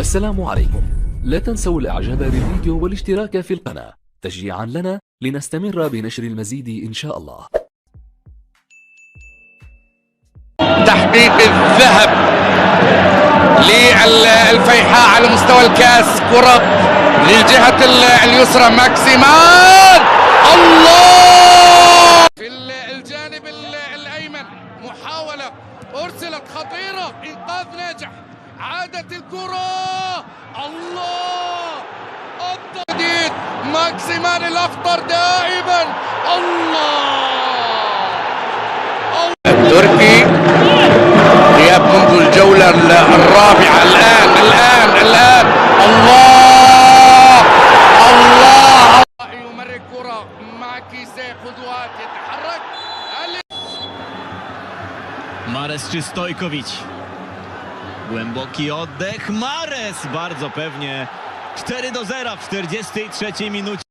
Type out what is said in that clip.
السلام عليكم. لا تنسوا الاعجاب بالفيديو والاشتراك في القناة تشجيعا لنا لنستمر بنشر المزيد ان شاء الله. تحقيق الذهب للفيحاء على مستوى الكاس. كرة للجهة اليسرى، ماكسيمان الله في الجانب الأيمن، محاولة أرسلت خطيرة، إنقاذ ناجح، عادت الكرة الله التسديد، ماكسيمان الأخطر دائما الله التركي غياب منذ الجولة الرابعة. الآن الله يمرر كرة مع كيسيه، قدوات يتحرك Mares czy Stojković. Głęboki oddech. Mares bardzo pewnie. 4-0 w 43 minucie.